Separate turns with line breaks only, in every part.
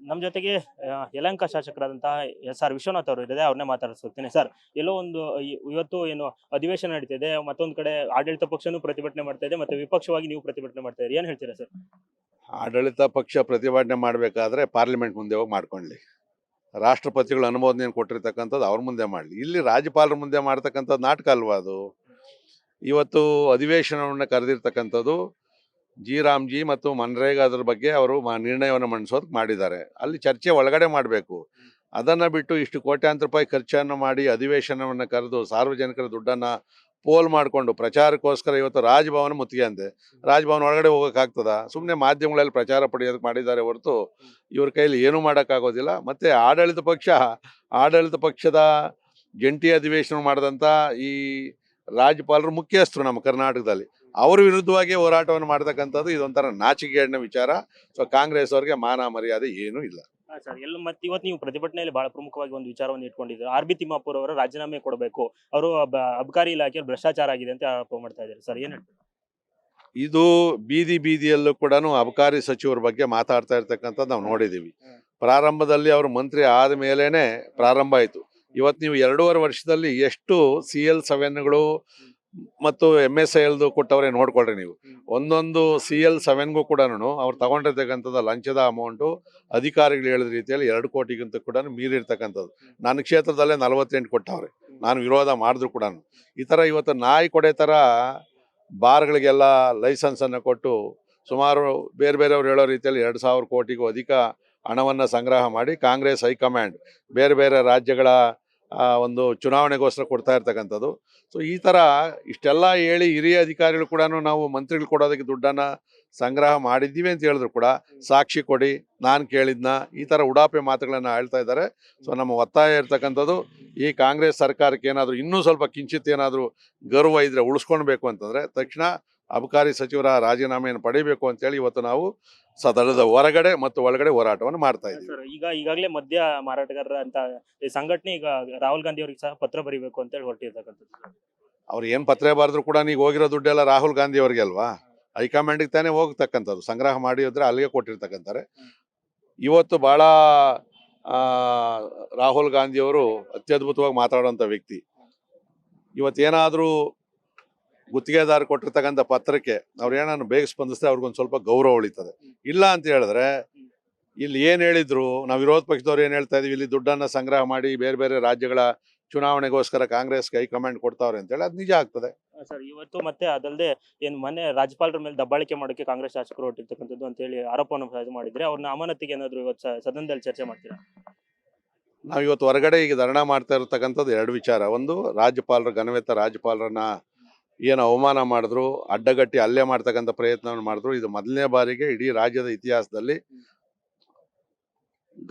ನಮ್ಮ ಜೊತೆಗೆ ಯಲಹಂಕ ಶಾಸಕರಾದಂತಹ ಎಸ್.ಆರ್. ವಿಶ್ವನಾಥ್ ಅವರು ಇದ್ದಾರೆ. ಅವ್ರನ್ನೇ ಮಾತಾಡಿಸ್ಕೊಳ್ತೀನಿ. ಸರ್, ಎಲ್ಲೋ ಒಂದು ಇವತ್ತು ಏನು ಅಧಿವೇಶನ ನಡೀತಿದೆ, ಮತ್ತೊಂದು ಕಡೆ ಆಡಳಿತ ಪಕ್ಷನೂ ಪ್ರತಿಭಟನೆ ಮಾಡ್ತಾ ಇದೆ, ಮತ್ತೆ ವಿಪಕ್ಷವಾಗಿ ನೀವು ಪ್ರತಿಭಟನೆ ಮಾಡ್ತಾ ಇದ್ದೀರಿ. ಏನು ಹೇಳ್ತೀರಾ ಸರ್?
ಆಡಳಿತ ಪಕ್ಷ ಪ್ರತಿಭಟನೆ ಮಾಡಬೇಕಾದ್ರೆ ಪಾರ್ಲಿಮೆಂಟ್ ಮುಂದೆ ಹೋಗಿ ಮಾಡ್ಕೊಳ್ಳಿ. ರಾಷ್ಟ್ರಪತಿಗಳು ಅನುಮೋದನೆಯನ್ನು ಕೊಟ್ಟಿರ್ತಕ್ಕಂಥದ್ದು ಅವ್ರ ಮುಂದೆ ಮಾಡಲಿ. ಇಲ್ಲಿ ರಾಜ್ಯಪಾಲರ ಮುಂದೆ ಮಾಡ್ತಕ್ಕಂಥದ್ದು ನಾಟಕ ಅಲ್ವಾ ಅದು? ಇವತ್ತು ಅಧಿವೇಶನವನ್ನು ಕರೆದಿರ್ತಕ್ಕಂಥದ್ದು ಜಿ ರಾಮ್ಜಿ ಮತ್ತು ಮನ್ರೇಗಾದ್ರ ಬಗ್ಗೆ ಅವರು ನಿರ್ಣಯವನ್ನು ಮಂಡಿಸೋದಕ್ಕೆ ಮಾಡಿದ್ದಾರೆ. ಅಲ್ಲಿ ಚರ್ಚೆ ಒಳಗಡೆ ಮಾಡಬೇಕು. ಅದನ್ನು ಬಿಟ್ಟು ಇಷ್ಟು ಕೋಟ್ಯಾಂತರ ರೂಪಾಯಿ ಖರ್ಚನ್ನು ಮಾಡಿ ಅಧಿವೇಶನವನ್ನು ಕರೆದು ಸಾರ್ವಜನಿಕರ ದುಡ್ಡನ್ನು ಪೋಲ್ ಮಾಡಿಕೊಂಡು ಪ್ರಚಾರಕ್ಕೋಸ್ಕರ ಇವತ್ತು ರಾಜಭವನ ಮುತ್ತಿಗೆ ಅಂತೆ. ರಾಜಭವನ ಒಳಗಡೆ ಹೋಗೋಕ್ಕಾಗ್ತದ? ಸುಮ್ಮನೆ ಮಾಧ್ಯಮಗಳಲ್ಲಿ ಪ್ರಚಾರ ಪಡೆಯೋದಕ್ಕೆ ಮಾಡಿದ್ದಾರೆ ಹೊರತು ಇವ್ರ ಕೈಲಿ ಏನೂ ಮಾಡೋಕ್ಕಾಗೋದಿಲ್ಲ. ಮತ್ತು ಆಡಳಿತ ಪಕ್ಷದ ಜಂಟಿ ಅಧಿವೇಶನ ಮಾಡಿದಂಥ ಈ ರಾಜ್ಯಪಾಲರು ಮುಖ್ಯಸ್ಥರು ನಮ್ಮ ಕರ್ನಾಟಕದಲ್ಲಿ, ಅವ್ರ ವಿರುದ್ಧವಾಗಿ ಹೋರಾಟವನ್ನು ಮಾಡ್ತಕ್ಕಂಥದ್ದು ಇದೊಂಥರ ನಾಚಿಕೆಗೇಡಿನ ವಿಚಾರ. ಸೊ ಕಾಂಗ್ರೆಸ್ ಅವ್ರಿಗೆ ಮಾನ ಮರ್ಯಾದೆ ಏನೂ ಇಲ್ಲ.
ಸರ್, ಎಲ್ಲ ಮತ್ತೆ ಇವತ್ತು ನೀವು ಪ್ರತಿಭಟನೆಯಲ್ಲಿ ಬಹಳ ಪ್ರಮುಖವಾಗಿ ಒಂದು ವಿಚಾರವನ್ನು ಇಟ್ಕೊಂಡಿದ್ದೀರಿ. ಆರ್.ಬಿ. ತಿಮ್ಮಾಪುರ್ ಅವರ ರಾಜೀನಾಮೆ ಕೊಡಬೇಕು, ಅವರು ಅಬಕಾರಿ ಇಲಾಖೆಯಲ್ಲಿ ಭ್ರಷ್ಟಾಚಾರ ಆಗಿದೆ ಅಂತ ಆರೋಪ ಮಾಡ್ತಾ ಇದ್ದಾರೆ. ಸರ್, ಏನು ಹೇಳ್ತೀರಿ?
ಇದು ಬೀದಿಯಲ್ಲೂ ಕೂಡ ಅಬಕಾರಿ ಸಚಿವರ ಬಗ್ಗೆ ಮಾತಾಡ್ತಾ ಇರ್ತಕ್ಕಂಥದ್ದು ನಾವು ನೋಡಿದ್ದೀವಿ. ಪ್ರಾರಂಭದಲ್ಲಿ ಅವರು ಮಂತ್ರಿ ಆದ ಮೇಲೇನೆ ಪ್ರಾರಂಭ ಆಯಿತು. ಇವತ್ತು ನೀವು 2.5 ವರ್ಷದಲ್ಲಿ ಎಷ್ಟು CL7ಗಳು ಮತ್ತು MSILದು ಕೊಟ್ಟವ್ರೆ ನೋಡ್ಕೊಳ್ರಿ ನೀವು. ಒಂದೊಂದು CL7ಗೂ ಕೂಡ ಅವ್ರು ತಗೊಂಡಿರ್ತಕ್ಕಂಥದ್ದು ಲಂಚದ ಅಮೌಂಟು ಅಧಿಕಾರಿಗಳು ಹೇಳಿದ ರೀತಿಯಲ್ಲಿ 2 ಕೋಟಿಗಿಂತ ಕೂಡ ಮೀರಿರ್ತಕ್ಕಂಥದ್ದು. ನನ್ನ ಕ್ಷೇತ್ರದಲ್ಲೇ 48 ಕೊಟ್ಟವ್ರೆ, ನಾನು ವಿರೋಧ ಮಾಡಿದ್ರು ಕೂಡ. ಈ ಥರ ಇವತ್ತು ನಾಯಿ ಕೊಡೆ ಥರ ಬಾರ್ಗಳಿಗೆಲ್ಲ ಲೈಸೆನ್ಸನ್ನು ಕೊಟ್ಟು ಸುಮಾರು ಬೇರೆಯವ್ರು ಹೇಳೋ ರೀತಿಯಲ್ಲಿ 2,000 ಕೋಟಿಗೂ ಅಧಿಕ ಹಣವನ್ನು ಸಂಗ್ರಹ ಮಾಡಿ ಕಾಂಗ್ರೆಸ್ ಹೈಕಮಾಂಡ್ ಬೇರೆ ರಾಜ್ಯಗಳ ಒಂದು ಚುನಾವಣೆಗೋಸ್ಕರ ಕೊಡ್ತಾ ಇರ್ತಕ್ಕಂಥದ್ದು. ಸೊ ಈ ಥರ ಇಷ್ಟೆಲ್ಲ ಹೇಳಿ ಹಿರಿಯ ಅಧಿಕಾರಿಗಳು ಕೂಡ ನಾವು ಮಂತ್ರಿಗಳು ಕೊಡೋದಕ್ಕೆ ದುಡ್ಡನ್ನು ಸಂಗ್ರಹ ಮಾಡಿದ್ದೀವಿ ಅಂತ ಹೇಳಿದ್ರು ಕೂಡ ಸಾಕ್ಷಿ ಕೊಡಿ, ನಾನು ಕೇಳಿದ್ನ, ಈ ಥರ ಉಡಾಪೆ ಮಾತುಗಳನ್ನು ಹೇಳ್ತಾ ಇದ್ದಾರೆ. ಸೊ ನಮ್ಮ ಒತ್ತಾಯ ಇರ್ತಕ್ಕಂಥದ್ದು ಈ ಕಾಂಗ್ರೆಸ್ ಸರ್ಕಾರಕ್ಕೆ ಏನಾದರೂ ಇನ್ನೂ ಸ್ವಲ್ಪ ಕಿಂಚಿತ್ ಏನಾದರೂ ಗೌರವ ಇದ್ದರೆ ಉಳಿಸ್ಕೊಳ್ಬೇಕು ಅಂತಂದರೆ ತಕ್ಷಣ ಅಬಕಾರಿ ಸಚಿವರ ರಾಜೀನಾಮೆಯನ್ನು ಪಡಿಬೇಕು ಅಂತೇಳಿ ಇವತ್ತು ನಾವು ಸದನದ ಹೊರಗಡೆ ಮತ್ತು ಒಳಗಡೆ ಹೋರಾಟವನ್ನು ಮಾಡ್ತಾ ಇದ್ದೀವಿ.
ಸರ್, ಈಗಾಗಲೇ ಮದ್ಯ ಮಾರಾಟಗಾರರ ಅಂತ ಈ ಸಂಘಟನೆ ಈಗ ರಾಹುಲ್ ಗಾಂಧಿ ಅವರಿಗೆ ಸಹ ಪತ್ರ ಬರೀಬೇಕು ಅಂತ ಹೇಳಿ ಹೊರಟಿರ್ತಕ್ಕಂಥದ್ದು.
ಅವ್ರು ಏನು ಪತ್ರ ಬರೆದ್ರು ಕೂಡ ನೀವು ಹೋಗಿರೋ ದುಡ್ಡೆಲ್ಲ ರಾಹುಲ್ ಗಾಂಧಿ ಅವ್ರಿಗೆ ಅಲ್ವಾ? ಹೈಕಮಾಂಡಿಗೆ ತಾನೇ ಹೋಗ್ತಕ್ಕಂಥದ್ದು. ಸಂಗ್ರಹ ಮಾಡಿ ಹೋದ್ರೆ ಅಲ್ಲಿಗೆ ಕೊಟ್ಟಿರ್ತಕ್ಕಂತಾರೆ. ಇವತ್ತು ಭಾಳ ರಾಹುಲ್ ಗಾಂಧಿಯವರು ಅತ್ಯದ್ಭುತವಾಗಿ ಮಾತಾಡುವಂಥ ವ್ಯಕ್ತಿ. ಇವತ್ತೇನಾದರೂ ಗುತ್ತಿಗೆದಾರ ಕೊಟ್ಟಿರ್ತಕ್ಕಂಥ ಪತ್ರಕ್ಕೆ ಅವ್ರು ಏನಾದ್ರು ಬೇಗ ಸ್ಪಂದಿಸಿದ್ರೆ ಅವ್ರಿಗೊಂದು ಸ್ವಲ್ಪ ಗೌರವ ಉಳಿತದೆ. ಇಲ್ಲ ಅಂತ ಹೇಳಿದ್ರೆ ಇಲ್ಲಿ ಏನು ಹೇಳಿದ್ರು, ನಾವು ವಿರೋಧ ಪಕ್ಷದವ್ರು ಏನು ಹೇಳ್ತಾ ಇದೀವಿ, ಇಲ್ಲಿ ದುಡ್ಡನ್ನು ಸಂಗ್ರಹ ಮಾಡಿ ಬೇರೆ ರಾಜ್ಯಗಳ ಚುನಾವಣೆಗೋಸ್ಕರ ಕಾಂಗ್ರೆಸ್ಗೆ ಹೈಕಮಾಂಡ್ ಕೊಡ್ತಾವ್ರೆ ಅಂತೇಳಿ ಅದು ನಿಜ ಆಗ್ತದೆ.
ಸರ್, ಇವತ್ತು ಮತ್ತೆ ಅದಲ್ಲದೆ ಏನು ಮೊನ್ನೆ ರಾಜ್ಯಪಾಲರ ಮೇಲೆ ದಬ್ಬಾಳಿಕೆ ಮಾಡೋಕ್ಕೆ ಕಾಂಗ್ರೆಸ್ ಶಾಸಕರು ಹೊರಟಿರ್ತಕ್ಕಂಥದ್ದು ಅಂತ ಹೇಳಿ ಆರೋಪವನ್ನು ಮಾಡಿದ್ರೆ ಅವ್ರನ್ನ ಅಮಾನತಿಗೆ ಏನಾದ್ರು ಇವತ್ತು ಸದನದಲ್ಲಿ ಚರ್ಚೆ ಮಾಡ್ತೀರಾ?
ನಾವು ಇವತ್ತು ಹೊರಗಡೆ ಈಗ ಧರಣ ಮಾಡ್ತಾ ಇರತಕ್ಕಂಥದ್ದು 2 ವಿಚಾರ. ಒಂದು, ಘನವೆತ್ತ ರಾಜ್ಯಪಾಲರನ್ನ ಏನು ಅವಮಾನ ಮಾಡಿದ್ರು, ಅಡ್ಡಗಟ್ಟಿ ಹಲ್ಲೆ ಮಾಡ್ತಕ್ಕಂಥ ಪ್ರಯತ್ನವನ್ನು ಮಾಡಿದ್ರು. ಇದು ಮೊದಲನೇ ಬಾರಿಗೆ ಇಡೀ ರಾಜ್ಯದ ಇತಿಹಾಸದಲ್ಲಿ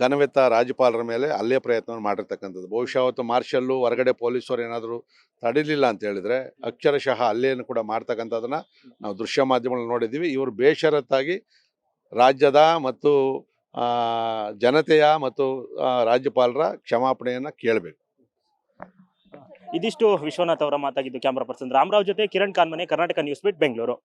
ಘನವೆತ್ತ ರಾಜ್ಯಪಾಲರ ಮೇಲೆ ಹಲ್ಲೆ ಪ್ರಯತ್ನವನ್ನು ಮಾಡಿರ್ತಕ್ಕಂಥದ್ದು. ಬಹುಶಃ ಅವತ್ತು ಮಾರ್ಷಲ್ಲು ಹೊರಗಡೆ ಪೊಲೀಸರು ಏನಾದರೂ ತಡಿಲಿಲ್ಲ ಅಂತ ಹೇಳಿದ್ರೆ ಅಕ್ಷರಶಃ ಹಲ್ಲೆಯನ್ನು ಕೂಡ ಮಾಡ್ತಕ್ಕಂಥದ್ದನ್ನು ನಾವು ದೃಶ್ಯ ಮಾಧ್ಯಮಗಳಲ್ಲಿ ನೋಡಿದ್ದೀವಿ. ಇವರು ಬೇಷರತ್ತಾಗಿ ರಾಜ್ಯದ ಮತ್ತು ಜನತೆಯ ಮತ್ತು ರಾಜ್ಯಪಾಲರ ಕ್ಷಮಾಪಣೆಯನ್ನು ಕೇಳಬೇಕು.
ಇದಿಷ್ಟು ವಿಶ್ವನಾಥ್ ಅವರ ಮಾತಾಗಿದ್ದು. ಕ್ಯಾಮರಾ ಪರ್ಸನ್ ರಾಮರಾವ್ ಜೊತೆ ಕಿರಣ್ ಕಾನ್ಮನೆ, ಕರ್ನಾಟಕ ನ್ಯೂಸ್ ಬಿಟ್, ಬೆಂಗಳೂರು.